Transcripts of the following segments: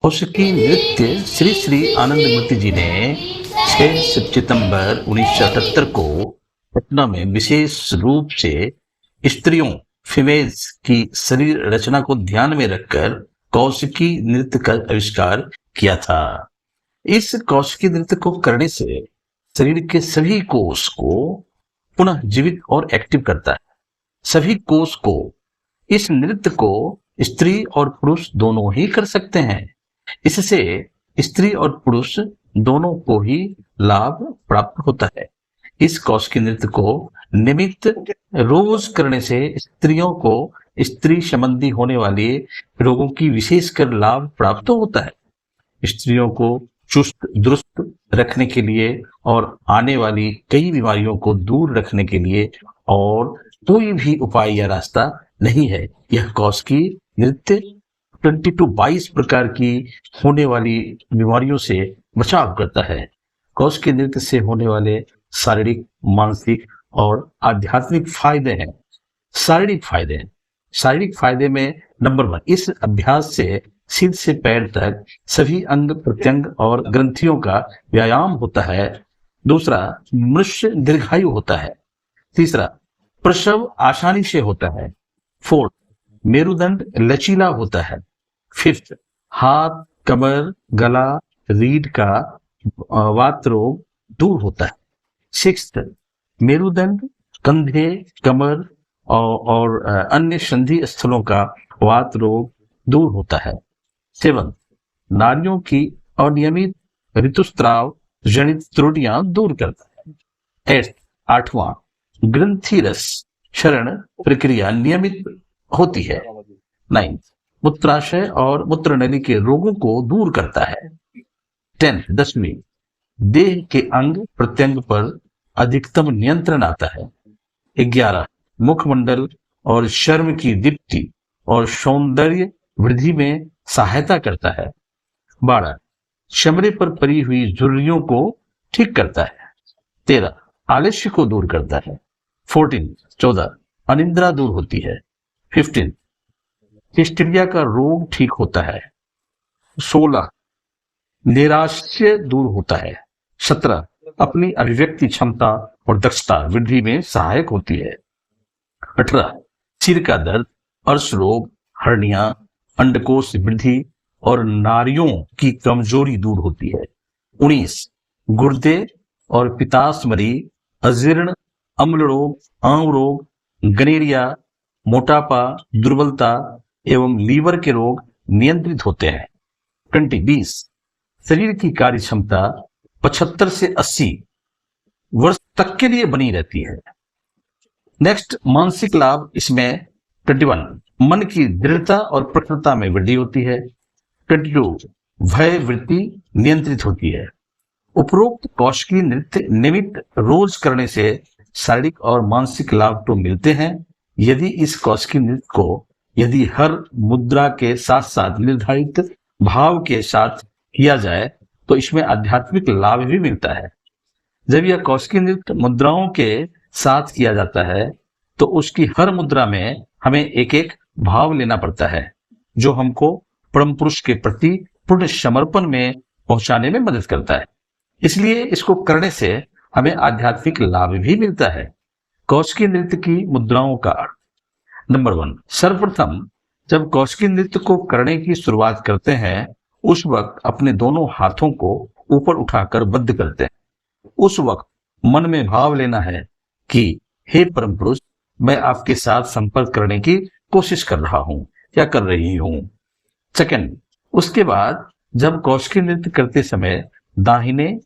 कौशिकी नृत्य श्री श्री आनंदमूर्ति जी ने 6 सितंबर 1978 को पटना में विशेष रूप से स्त्रियों फीमेल्स की शरीर रचना को ध्यान में रखकर कौशिकी नृत्य का आविष्कार किया था। इस कौशिकी नृत्य को करने से शरीर के सभी कोष को पुनः जीवित और एक्टिव करता है। सभी कोष को इस नृत्य को स्त्री और पुरुष दोनों ही कर सकते हैं। इससे स्त्री और पुरुष दोनों को ही लाभ प्राप्त होता है। इस कौशिकी नृत्य को नियमित रोज करने से स्त्रियों को स्त्री संबंधी होने वाले रोगों की विशेषकर लाभ प्राप्त होता है। स्त्रियों को चुस्त दुरुस्त रखने के लिए और आने वाली कई बीमारियों को दूर रखने के लिए और कोई भी उपाय या रास्ता नहीं है। यह कौशिकी नृत्य 22 प्रकार की होने वाली बीमारियों से बचाव करता है। कौशिकी नृत्य से होने वाले शारीरिक, मानसिक और आध्यात्मिक फायदे हैं। शारीरिक फायदे में नंबर 1, इस अभ्यास से सिर से पैर तक सभी अंग प्रत्यंग और ग्रंथियों का व्यायाम होता है। दूसरा, मनुष्य दीर्घायु होता है। तीसरा, प्रसव आसानी से होता है। फोर्थ, मेरुदंड लचीला होता है। फिफ्थ, हाथ, कमर, गला, रीढ़ का वात रोग दूर होता है। सिक्स्थ, मेरुदंड, कंधे, कमर और अन्य संधि स्थलों का वात रोग दूर होता है। सेवंथ, नारियों की अनियमित ऋतुस्राव जनित त्रुटियां दूर करता है। एट्थ, 8वां, ग्रंथि रस क्षरण प्रक्रिया नियमित होती है। 9th, मूत्राशय और मूत्रनली के रोगों को दूर करता है। 10th, 10वीं, देह के अंग प्रत्यंग पर अधिकतम नियंत्रण आता है। 11, मुखमंडल और चर्म की दीप्ति और सौंदर्य वृद्धि में सहायता करता है। 12, चमड़े पर पड़ी हुई झुर्रियों को ठीक करता है। 13, आलस्य को दूर करता है। 14, अनिद्रा दूर होती है। 15, हिस्टीरिया का रोग ठीक होता है। 16, निराश्य दूर होता है। 17, अपनी अभिव्यक्ति क्षमता और दक्षता वृद्धि में सहायक होती है। 18, सिर का दर्द, अर्श रोग, हर्निया, अंडकोश वृद्धि और नाड़ियों की कमजोरी दूर होती है। 19, गुर्दे और पित्ताशयमरी, अजीर्ण, अम्ल रोग, आंव रोग, गनेरिया, मोटापा, दुर्बलता एवं लीवर के रोग नियंत्रित होते हैं। 20, शरीर की कार्य क्षमता 75 से 80 वर्ष तक के लिए बनी रहती है। नेक्स्ट, मानसिक लाभ इसमें 21, मन की दृढ़ता और प्रखरता में वृद्धि होती है। 22, भय वृत्ति नियंत्रित होती है। उपरोक्त कौशिकी नृत्य नियमित रोज करने से शारीरिक और मानसिक लाभ तो मिलते हैं। यदि इस कौशिकी नृत्य को यदि हर मुद्रा के साथ साथ निर्धारित भाव के साथ किया जाए तो इसमें आध्यात्मिक लाभ भी मिलता है। जब यह कौशिकी नृत्य मुद्राओं के साथ किया जाता है तो उसकी हर मुद्रा में हमें एक एक भाव लेना पड़ता है जो हमको परम पुरुष के प्रति पूर्ण समर्पण में पहुंचाने में मदद करता है। इसलिए इसको करने से हमें आध्यात्मिक लाभ भी मिलता है। कौशिकी नृत्य की मुद्राओं का अर्थ। नंबर 1, सर्वप्रथम जब कौशिकी नृत्य को करने की शुरुआत करते हैं उस वक्त अपने दोनों हाथों को ऊपर उठाकर बद्ध करते हैं। उस वक्त मन में भाव लेना है कि हे परम पुरुष, मैं आपके साथ संपर्क करने की कोशिश कर रहा हूं या कर रही हूं। सेकंड, उसके बाद जब कौशिकी नृत्य करते समय दाहिने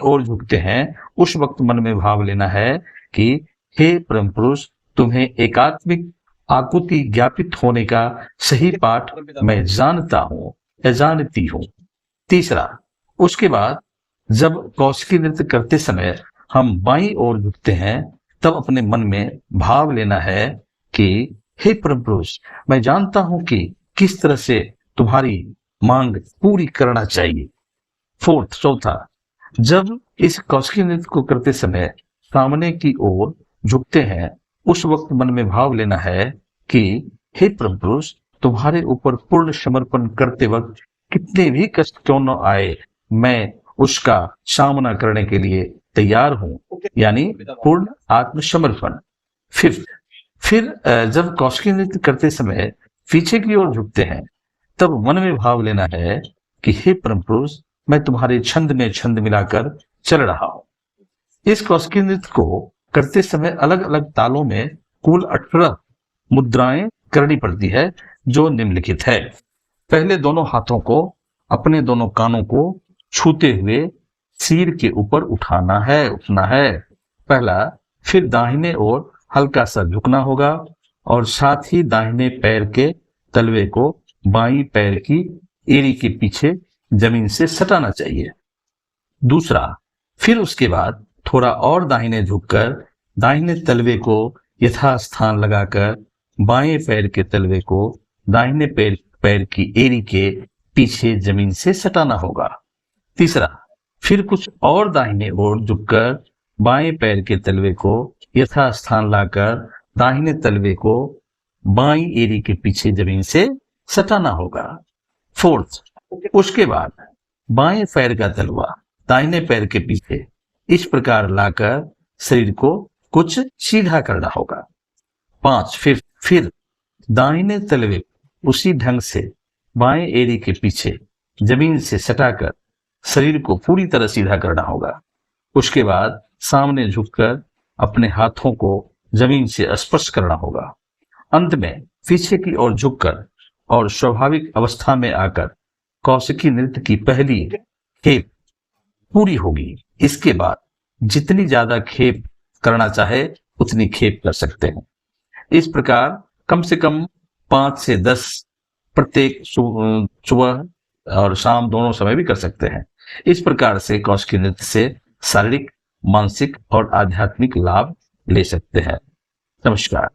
ओर झुकते हैं उस वक्त मन में भाव लेना है कि हे परम पुरुष, तुम्हें एकात्मिक आकुति ज्ञापित होने का सही पाठ मैं जानता हूं या जानती हूं। तीसरा, उसके बाद जब कौशिकी नृत्य करते समय हम बाईं ओर झुकते हैं तब अपने मन में भाव लेना है कि हे परम पुरुष, मैं जानता हूं कि किस तरह से तुम्हारी मांग पूरी करना चाहिए। चौथा, जब इस कौशिकी नृत्य को करते समय सामने की ओर झुकते हैं उस वक्त मन में भाव लेना है कि हे परम पुरुष, तुम्हारे ऊपर पूर्ण समर्पण करते वक्त कितने भी कष्ट क्यों न आए, मैं उसका सामना करने के लिए तैयार हूं, यानी पूर्ण आत्मसमर्पण। फिर जब कौशिकी नृत्य करते समय पीछे की ओर झुकते हैं, तब मन में भाव लेना है कि हे परम पुरुष, मैं तुम्हारे छंद में छंद मिलाकर चल रहा हूं। इस कौशिकी नृत्य को करते समय अलग अलग तालों में कुल 18 मुद्राएं करनी पड़ती है, जो निम्नलिखित है। पहले दोनों हाथों को अपने दोनों कानों को छूते हुए सिर के ऊपर उठना है पहला। फिर दाहिने ओर हल्का सा झुकना होगा और साथ ही दाहिने पैर के तलवे को बाईं पैर की एड़ी के पीछे जमीन से सटाना चाहिए। दूसरा, फिर उसके बाद थोड़ा और दाहिने झुककर दाहिने तलवे को यथास्थान लगाकर बाएं पैर के तलवे को दाहिने पैर की एड़ी के पीछे जमीन से सटाना होगा। तीसरा, फिर कुछ और दाहिने ओर झुककर बाएं पैर के तलवे को यथास्थान लाकर दाहिने तलवे को बाईं एड़ी के पीछे जमीन से सटाना होगा। फोर्थ, उसके बाद बाएं पैर का तलवा दाहिने पैर के पीछे इस प्रकार लाकर शरीर को कुछ सीधा करना होगा। 5, फिर दाहिने तलवे उसी ढंग से बाएं एड़ी के पीछे जमीन से सटाकर शरीर को पूरी तरह सीधा करना होगा। उसके बाद सामने झुककर अपने हाथों को जमीन से स्पर्श करना होगा। अंत में पीछे की ओर झुककर और स्वाभाविक अवस्था में आकर कौशिकी नृत्य की पहली खेप पूरी होगी। इसके बाद जितनी ज्यादा खेप करना चाहे उतनी खेप कर सकते हैं। इस प्रकार कम से कम 5 से 10 प्रत्येक सुबह और शाम दोनों समय भी कर सकते हैं। इस प्रकार से कौशिकी नृत्य से शारीरिक, मानसिक और आध्यात्मिक लाभ ले सकते हैं। नमस्कार।